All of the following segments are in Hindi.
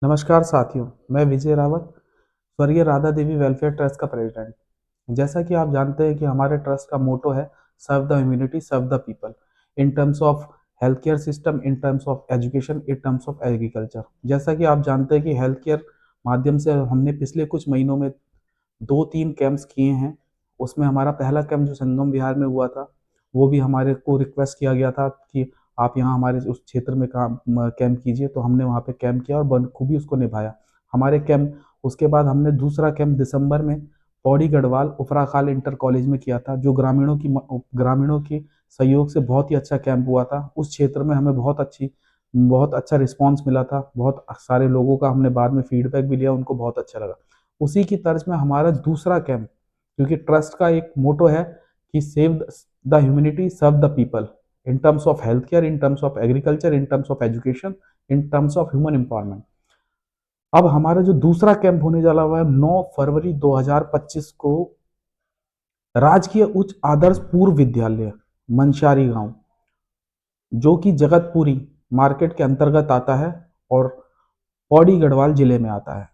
नमस्कार साथियों, मैं विजय रावत, स्वर्गीय राधा देवी वेलफेयर ट्रस्ट का प्रेसिडेंट। जैसा कि आप जानते हैं कि हमारे ट्रस्ट का मोटो है serve the humanity, serve the people, in terms of health care system, in terms of education, in terms of agriculture. जैसा कि आप जानते हैं कि हेल्थ केयर माध्यम से हमने पिछले कुछ महीनों में 2-3 कैंप्स किए हैं। उसमें हमारा पहला कैंप जो संगम विहार में हुआ था, वो भी हमारे को रिक्वेस्ट किया गया था कि आप यहाँ हमारे उस क्षेत्र में काम कैंप कीजिए, तो हमने वहाँ पे कैंप किया और बखूबी उसको निभाया। हमारे कैंप उसके बाद हमने दूसरा कैंप दिसंबर में पौड़ी गढ़वाल उपराखाल इंटर कॉलेज में किया था, जो ग्रामीणों की सहयोग से बहुत ही अच्छा कैंप हुआ था। उस क्षेत्र में हमें बहुत अच्छा रिस्पॉन्स मिला था। बहुत सारे लोगों का हमने बाद में फीडबैक भी लिया, उनको बहुत अच्छा लगा। उसी की तर्ज में हमारा दूसरा कैंप, क्योंकि ट्रस्ट का एक मोटो है कि save the humanity, serve the people, in terms of health care, in terms of agriculture, in terms of education, in terms of human empowerment. अब हमारा जो दूसरा कैंप होने जा रहा है 9 फरवरी 2025 को राजकीय उच्च आदर्श पूर्व विद्यालय मनशारी गांव, जो कि जगतपुरी मार्केट के अंतर्गत आता है और पौड़ी गढ़वाल जिले में आता है।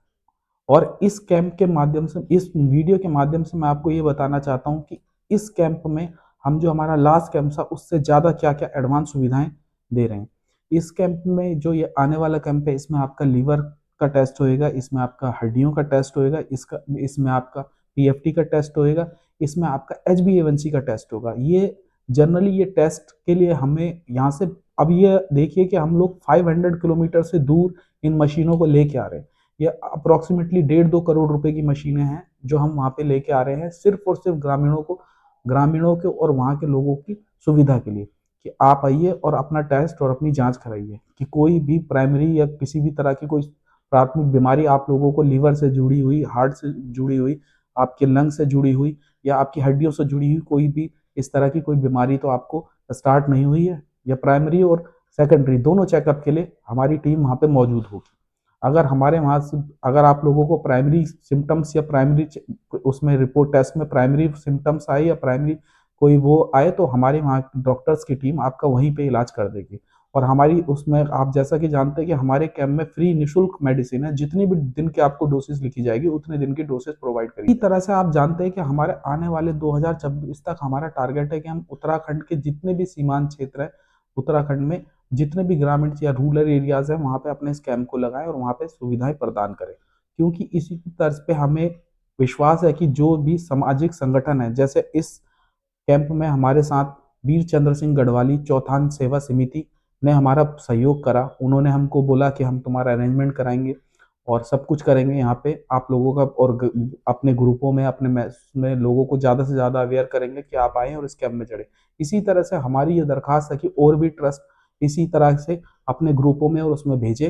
और इस कैंप के माध्यम से, इस वीडियो के माध्यम से मैं आपको ये बताना चाहता हूँ कि इस कैंप में हम जो हमारा लास्ट कैंप था उससे ज़्यादा क्या क्या एडवांस सुविधाएं दे रहे हैं। इस कैंप में जो ये आने वाला कैंप है, इसमें आपका लीवर का टेस्ट होएगा, इसमें आपका हड्डियों का टेस्ट होएगा, इसमें आपका पीएफटी का टेस्ट होएगा, इसमें आपका एचबीएवंसी का टेस्ट होगा। ये जनरली ये टेस्ट के लिए हमें यहाँ से, अब ये देखिए कि हम लोग 500 किलोमीटर से दूर इन मशीनों को लेके आ रहे हैं। ये अप्रोक्सीमेटली 1.5-2 करोड़ रुपए की मशीनें हैं जो हम वहाँ पे लेके आ रहे हैं, सिर्फ और सिर्फ ग्रामीणों के और वहाँ के लोगों की सुविधा के लिए, कि आप आइए और अपना टेस्ट और अपनी जांच कराइए कि कोई भी प्राइमरी या किसी भी तरह की कोई प्राथमिक बीमारी आप लोगों को लीवर से जुड़ी हुई, हार्ट से जुड़ी हुई, आपके लंग से जुड़ी हुई या आपकी हड्डियों से जुड़ी हुई कोई भी इस तरह की कोई बीमारी तो आपको स्टार्ट नहीं हुई है, या प्राइमरी और सेकेंडरी दोनों चेकअप के लिए हमारी टीम वहाँ पे मौजूद होगी। अगर हमारे वहाँ से, अगर आप लोगों को प्राइमरी सिम्टम्स या प्राइमरी उसमें रिपोर्ट टेस्ट में प्राइमरी सिम्टम्स आए या प्राइमरी कोई वो आए, तो हमारे वहाँ डॉक्टर्स की टीम आपका वहीं पे इलाज कर देगी। और हमारी उसमें आप जैसा कि जानते हैं कि हमारे कैंप में फ्री निःशुल्क मेडिसिन है, जितनी भी दिन की आपको डोसेज लिखी जाएगी उतने दिन की डोसेज प्रोवाइड करेगी। इसी तरह से आप जानते हैं कि हमारे आने वाले 2026 तक हमारा टारगेट है कि हम उत्तराखंड के जितने भी सीमांत क्षेत्र है, उत्तराखंड में जितने भी ग्रामीण या रूरल एरियाज हैं, वहाँ पे अपने इस कैंप को लगाएं और वहाँ पे सुविधाएं प्रदान करें। क्योंकि इसी की तर्ज पे हमें विश्वास है कि जो भी सामाजिक संगठन है, जैसे इस कैंप में हमारे साथ वीर चंद्र सिंह गढ़वाली चौथान सेवा समिति ने हमारा सहयोग करा। उन्होंने हमको बोला कि हम तुम्हारा अरेंजमेंट कराएंगे और सब कुछ करेंगे यहाँ पे आप लोगों का, और अपने ग्रुपों में, अपने में लोगों को ज़्यादा से ज़्यादा अवेयर करेंगे कि आप आएँ और इस कैंप में चढ़े। इसी तरह से हमारी ये दरख्वास्त है कि और भी ट्रस्ट इसी तरह से अपने ग्रुपों में और उसमें भेजे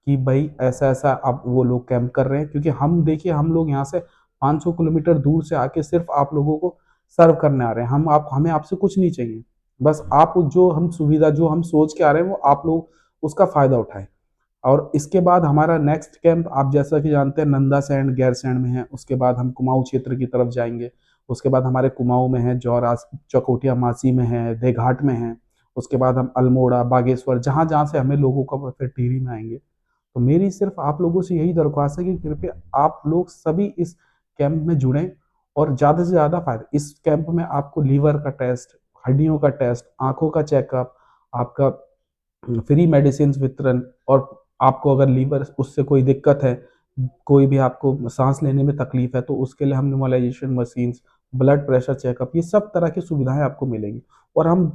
कि भाई ऐसा ऐसा अब वो लोग कैंप कर रहे हैं। क्योंकि हम देखिए, हम लोग यहाँ से 500 किलोमीटर दूर से आके सिर्फ आप लोगों को सर्व करने आ रहे हैं। हमें आपसे कुछ नहीं चाहिए, बस आप जो हम सुविधा जो हम सोच के आ रहे हैं वो आप लोग उसका फायदा उठाएं। और इसके बाद हमारा नेक्स्ट कैंप आप जैसा कि जानते हैं नंदा सैंड गैरसैंण में है। उसके बाद हम कुमाऊं क्षेत्र की तरफ जाएंगे। उसके बाद हमारे कुमाऊं में है, जौरा चकोटिया मासी में है, देघाट में है। उसके बाद हम अल्मोड़ा बागेश्वर, जहां जहां से हमें लोगों का फिर टिहरी में आएंगे। तो मेरी सिर्फ आप लोगों से यही दरख्वास्त है कि कृपया आप लोग सभी इस कैंप में जुड़ें और ज़्यादा से ज़्यादा फायदा। इस कैंप में आपको लीवर का टेस्ट, हड्डियों का टेस्ट, आंखों का चेकअप, आपका फ्री मेडिसिन वितरण, और आपको अगर लीवर उससे कोई दिक्कत है, कोई भी आपको सांस लेने में तकलीफ है, तो उसके लिए हम न्यूमलाइजेशन मशीन, ब्लड प्रेशर चेकअप, ये सब तरह की सुविधाएं आपको मिलेंगी। और हम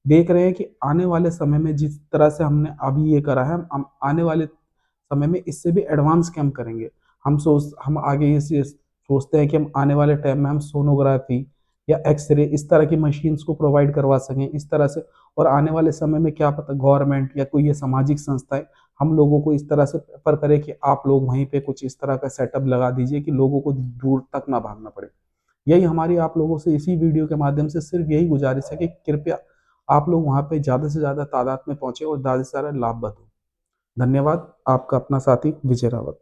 देख रहे हैं कि आने वाले समय में जिस तरह से हमने अभी ये करा है, हम आने वाले समय में इससे भी एडवांस कैंप करेंगे। हम आगे ये सोचते हैं कि हम आने वाले टाइम में हम सोनोग्राफी या एक्सरे इस तरह की मशीन्स को प्रोवाइड करवा सकें इस तरह से। और आने वाले समय में क्या पता गवर्नमेंट या कोई ये सामाजिक संस्थाएं हम लोगों को इस तरह से प्रेफर करे कि आप लोग वहीं पे कुछ इस तरह का सेटअप लगा दीजिए कि लोगों को दूर तक ना भागना पड़े। यही हमारी आप लोगों से इसी वीडियो के माध्यम से सिर्फ यही गुजारिश है कि कृपया आप लोग वहाँ पे ज़्यादा से ज़्यादा तादाद में पहुँचे और ज़्यादा से ज़्यादा लाभप्रद हो। धन्यवाद। आपका अपना साथी विजय रावत।